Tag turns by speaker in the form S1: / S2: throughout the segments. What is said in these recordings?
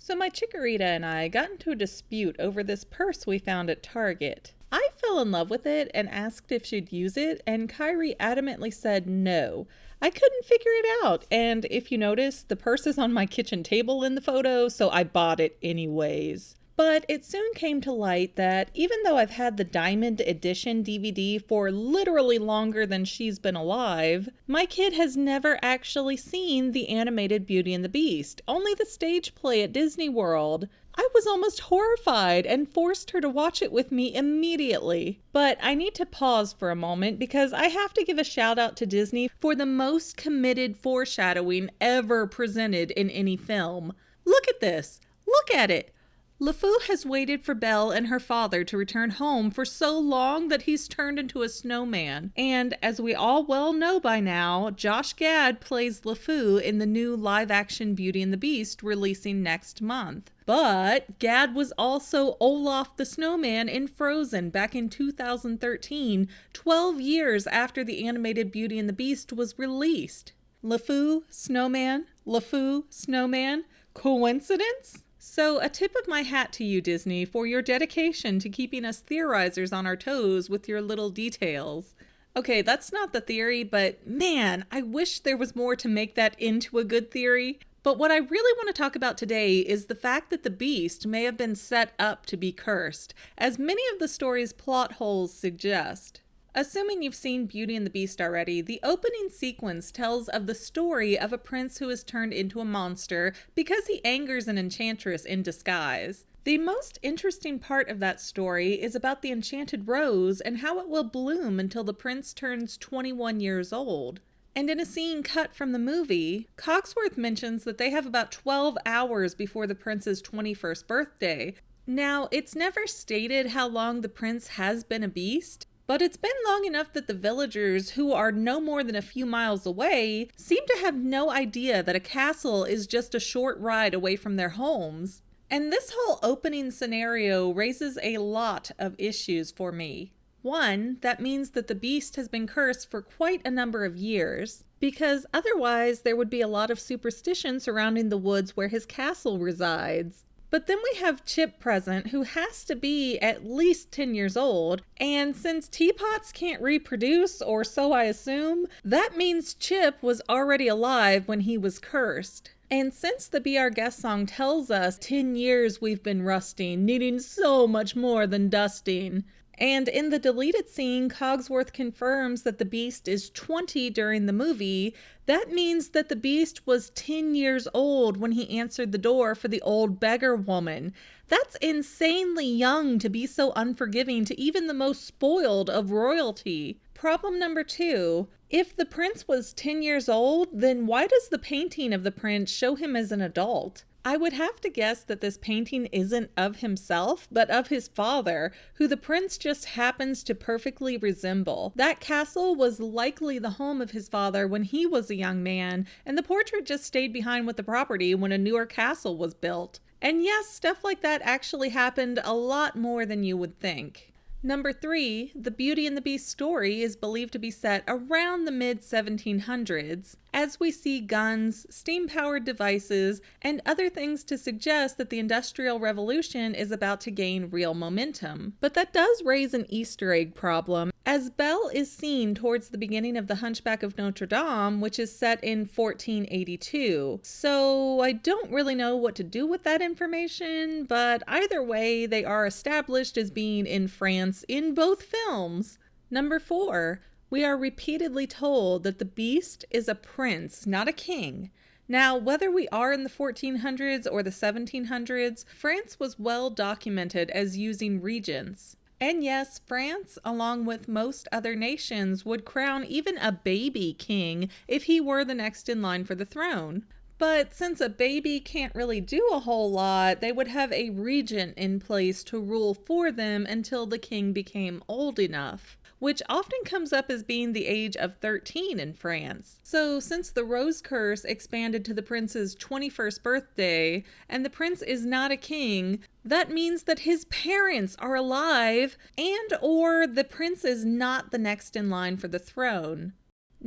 S1: So my Chikorita and I got into a dispute over this purse we found at Target. I fell in love with it and asked if she'd use it, and Kyrie adamantly said no. I couldn't figure it out, and if you notice, the purse is on my kitchen table in the photo, so I bought it anyways. But it soon came to light that even though I've had the Diamond Edition DVD for literally longer than she's been alive, my kid has never actually seen the animated Beauty and the Beast, only the stage play at Disney World. I was almost horrified and forced her to watch it with me immediately. But I need to pause for a moment because I have to give a shout out to Disney for the most committed foreshadowing ever presented in any film. Look at this. Look at it. LeFou has waited for Belle and her father to return home for so long that he's turned into a snowman. And as we all well know by now, Josh Gad plays LeFou in the new live-action Beauty and the Beast releasing next month. But Gad was also Olaf the Snowman in Frozen back in 2013, 12 years after the animated Beauty and the Beast was released. LeFou, Snowman, LeFou, Snowman. Coincidence? So a tip of my hat to you, Disney, for your dedication to keeping us theorizers on our toes with your little details. Okay, that's not the theory, but man, I wish there was more to make that into a good theory. But what I really want to talk about today is the fact that the Beast may have been set up to be cursed, as many of the story's plot holes suggest. Assuming you've seen Beauty and the Beast already, the opening sequence tells of the story of a prince who is turned into a monster because he angers an enchantress in disguise. The most interesting part of that story is about the enchanted rose and how it will bloom until the prince turns 21 years old. And in a scene cut from the movie, Cogsworth mentions that they have about 12 hours before the prince's 21st birthday. Now, it's never stated how long the prince has been a beast, but it's been long enough that the villagers, who are no more than a few miles away, seem to have no idea that a castle is just a short ride away from their homes. And this whole opening scenario raises a lot of issues for me. One, that means that the beast has been cursed for quite a number of years, because otherwise there would be a lot of superstition surrounding the woods where his castle resides. But then we have Chip present, who has to be at least 10 years old, and since teapots can't reproduce, or so I assume, that means Chip was already alive when he was cursed. And since the Be Our Guest song tells us 10 years we've been rusting, needing so much more than dusting, and in the deleted scene, Cogsworth confirms that the Beast is 20 during the movie. That means that the Beast was 10 years old when he answered the door for the old beggar woman. That's insanely young to be so unforgiving to even the most spoiled of royalty. Problem number 2, if the prince was 10 years old, then why does the painting of the prince show him as an adult? I would have to guess that this painting isn't of himself, but of his father, who the prince just happens to perfectly resemble. That castle was likely the home of his father when he was a young man, and the portrait just stayed behind with the property when a newer castle was built. And yes, stuff like that actually happened a lot more than you would think. Number 3, the Beauty and the Beast story is believed to be set around the mid-1700s, as we see guns, steam-powered devices, and other things to suggest that the Industrial Revolution is about to gain real momentum. But that does raise an Easter egg problem, as Belle is seen towards the beginning of The Hunchback of Notre Dame, which is set in 1482. So I don't really know what to do with that information, but either way, they are established as being in France in both films. Number 4, we are repeatedly told that the Beast is a prince, not a king. Now, whether we are in the 1400s or the 1700s, France was well documented as using regents. And yes, France, along with most other nations, would crown even a baby king if he were the next in line for the throne. But since a baby can't really do a whole lot, they would have a regent in place to rule for them until the king became old enough, which often comes up as being the age of 13 in France. So since the Rose Curse expanded to the prince's 21st birthday, and the prince is not a king, that means that his parents are alive, and or the prince is not the next in line for the throne.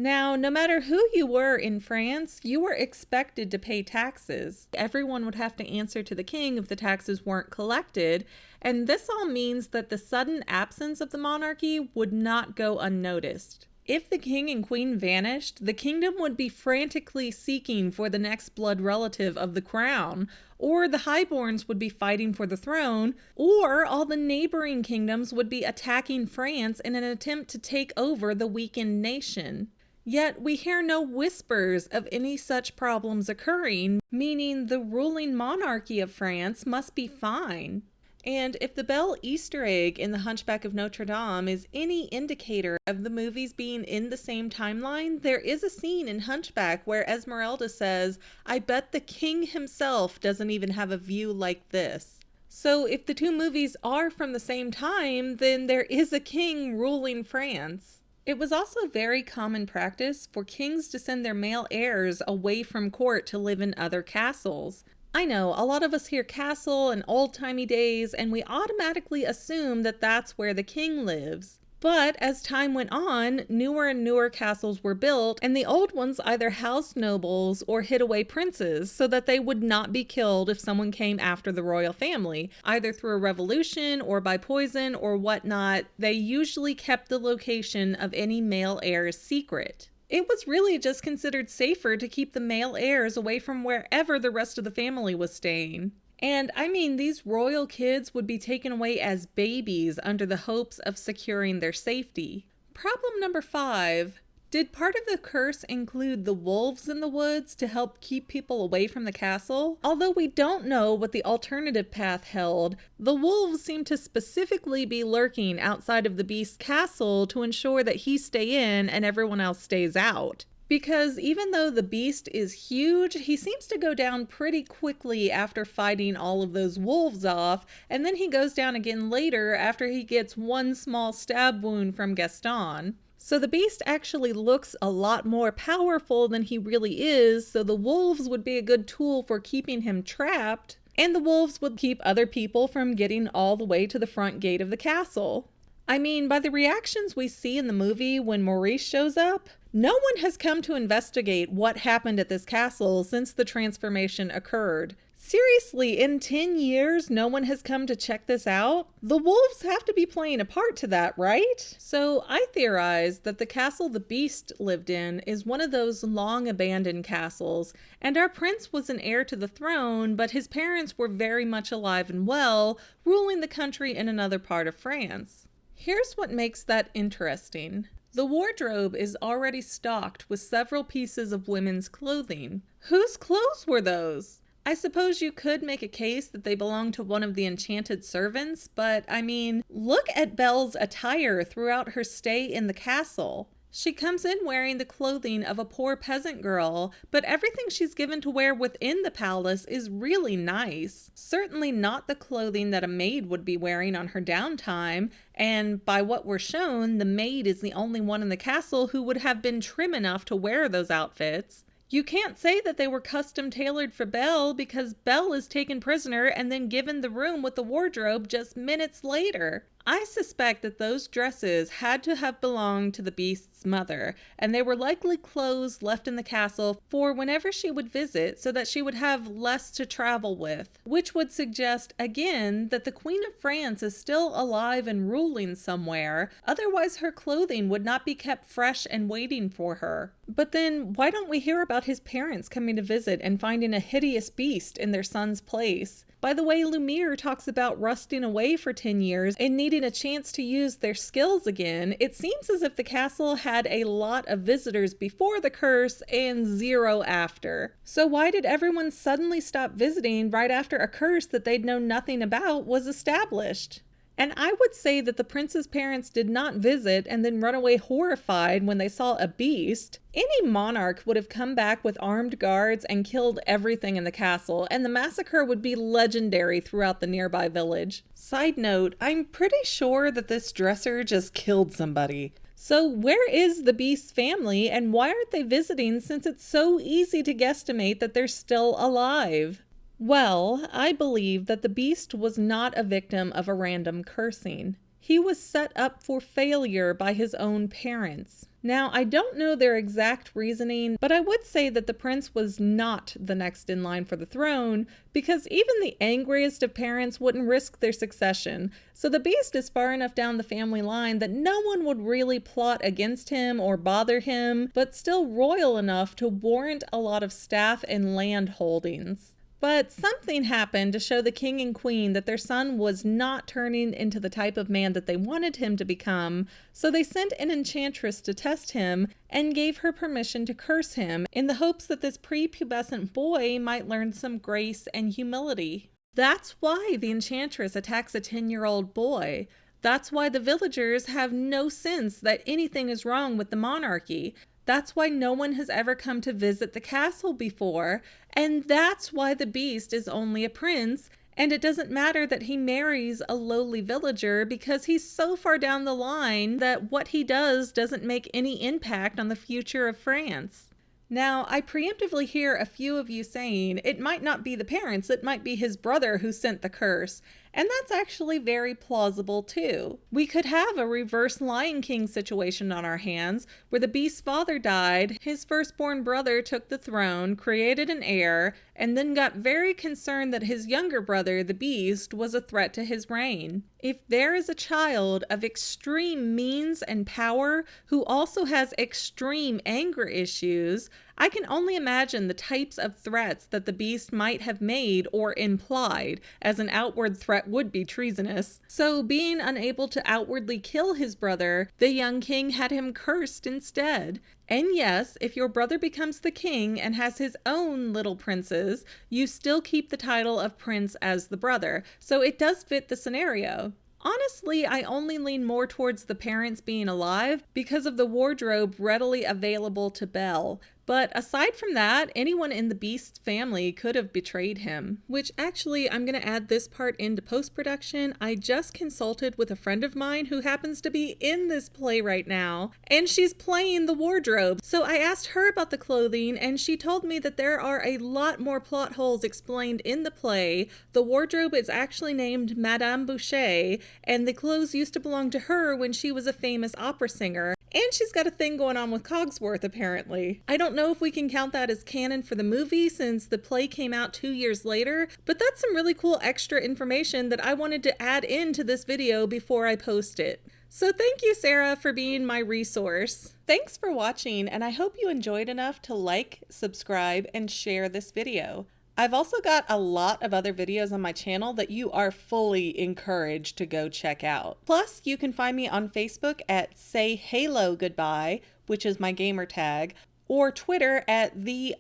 S1: Now, no matter who you were in France, you were expected to pay taxes. Everyone would have to answer to the king if the taxes weren't collected, and this all means that the sudden absence of the monarchy would not go unnoticed. If the king and queen vanished, the kingdom would be frantically seeking for the next blood relative of the crown, or the highborns would be fighting for the throne, or all the neighboring kingdoms would be attacking France in an attempt to take over the weakened nation. Yet we hear no whispers of any such problems occurring, meaning the ruling monarchy of France must be fine. And if the Belle Easter egg in The Hunchback of Notre Dame is any indicator of the movies being in the same timeline, there is a scene in Hunchback where Esmeralda says, "I bet the king himself doesn't even have a view like this." So if the two movies are from the same time, then there is a king ruling France. It was also very common practice for kings to send their male heirs away from court to live in other castles. I know, a lot of us hear castle and old-timey days, and we automatically assume that that's where the king lives. But as time went on, newer and newer castles were built, and the old ones either housed nobles or hid away princes so that they would not be killed if someone came after the royal family, either through a revolution or by poison or whatnot. They usually kept the location of any male heirs secret. It was really just considered safer to keep the male heirs away from wherever the rest of the family was staying. And I mean, these royal kids would be taken away as babies under the hopes of securing their safety. Problem number 5. Did part of the curse include the wolves in the woods to help keep people away from the castle? Although we don't know what the alternative path held, the wolves seem to specifically be lurking outside of the beast's castle to ensure that he stay in and everyone else stays out. Because even though the beast is huge, he seems to go down pretty quickly after fighting all of those wolves off, and then he goes down again later after he gets one small stab wound from Gaston. So the beast actually looks a lot more powerful than he really is, so the wolves would be a good tool for keeping him trapped, and the wolves would keep other people from getting all the way to the front gate of the castle. I mean, by the reactions we see in the movie when Maurice shows up, no one has come to investigate what happened at this castle since the transformation occurred. Seriously, in 10 years, no one has come to check this out? The wolves have to be playing a part to that, right? So I theorize that the castle the beast lived in is one of those long abandoned castles, and our prince was an heir to the throne, but his parents were very much alive and well, ruling the country in another part of France. Here's what makes that interesting. The wardrobe is already stocked with several pieces of women's clothing. Whose clothes were those? I suppose you could make a case that they belong to one of the enchanted servants, but I mean, look at Belle's attire throughout her stay in the castle. She comes in wearing the clothing of a poor peasant girl, but everything she's given to wear within the palace is really nice. Certainly not the clothing that a maid would be wearing on her downtime, and by what we're shown, the maid is the only one in the castle who would have been trim enough to wear those outfits. You can't say that they were custom tailored for Belle because Belle is taken prisoner and then given the room with the wardrobe just minutes later. I suspect that those dresses had to have belonged to the beast's mother, and they were likely clothes left in the castle for whenever she would visit so that she would have less to travel with, which would suggest again that the Queen of France is still alive and ruling somewhere, otherwise her clothing would not be kept fresh and waiting for her. But then why don't we hear about his parents coming to visit and finding a hideous beast in their son's place? By the way, Lumiere talks about rusting away for 10 years and needing a chance to use their skills again. It seems as if the castle had a lot of visitors before the curse and 0 after. So why did everyone suddenly stop visiting right after a curse that they'd known nothing about was established? And I would say that the prince's parents did not visit and then run away horrified when they saw a beast. Any monarch would have come back with armed guards and killed everything in the castle, and the massacre would be legendary throughout the nearby village. Side note, I'm pretty sure that this dresser just killed somebody. So where is the beast's family, and why aren't they visiting since it's so easy to guesstimate that they're still alive? Well, I believe that the beast was not a victim of a random cursing. He was set up for failure by his own parents. Now, I don't know their exact reasoning, but I would say that the prince was not the next in line for the throne, because even the angriest of parents wouldn't risk their succession. So the beast is far enough down the family line that no one would really plot against him or bother him, but still royal enough to warrant a lot of staff and land holdings. But something happened to show the king and queen that their son was not turning into the type of man that they wanted him to become, so they sent an enchantress to test him and gave her permission to curse him in the hopes that this prepubescent boy might learn some grace and humility. That's why the enchantress attacks a 10-year-old boy. That's why the villagers have no sense that anything is wrong with the monarchy. That's why no one has ever come to visit the castle before, and that's why the beast is only a prince, and it doesn't matter that he marries a lowly villager because he's so far down the line that what he does doesn't make any impact on the future of France. Now, I preemptively hear a few of you saying it might not be the parents, it might be his brother who sent the curse. And that's actually very plausible too. We could have a reverse Lion King situation on our hands where the beast's father died, his firstborn brother took the throne, created an heir, and then got very concerned that his younger brother, the beast, was a threat to his reign. If there is a child of extreme means and power who also has extreme anger issues, I can only imagine the types of threats that the beast might have made or implied, as an outward threat would be treasonous. So, being unable to outwardly kill his brother, the young king had him cursed instead. And yes, if your brother becomes the king and has his own little princes, you still keep the title of prince as the brother, so it does fit the scenario. Honestly, I only lean more towards the parents being alive because of the wardrobe readily available to Belle. But aside from that, anyone in the Beast's family could have betrayed him. Which actually, I'm going to add this part into post-production. I just consulted with a friend of mine who happens to be in this play right now, and she's playing the wardrobe. So I asked her about the clothing, and she told me that there are a lot more plot holes explained in the play. The wardrobe is actually named Madame Boucher, and the clothes used to belong to her when she was a famous opera singer. And she's got a thing going on with Cogsworth, apparently. I don't know if we can count that as canon for the movie since the play came out 2 years later, but that's some really cool extra information that I wanted to add into this video before I post it. So thank you, Sarah, for being my resource. Thanks for watching, and I hope you enjoyed enough to like, subscribe, and share this video. I've also got a lot of other videos on my channel that you are fully encouraged to go check out. Plus, you can find me on Facebook at Say Halo Goodbye, which is my gamer tag, or Twitter at _Fanily.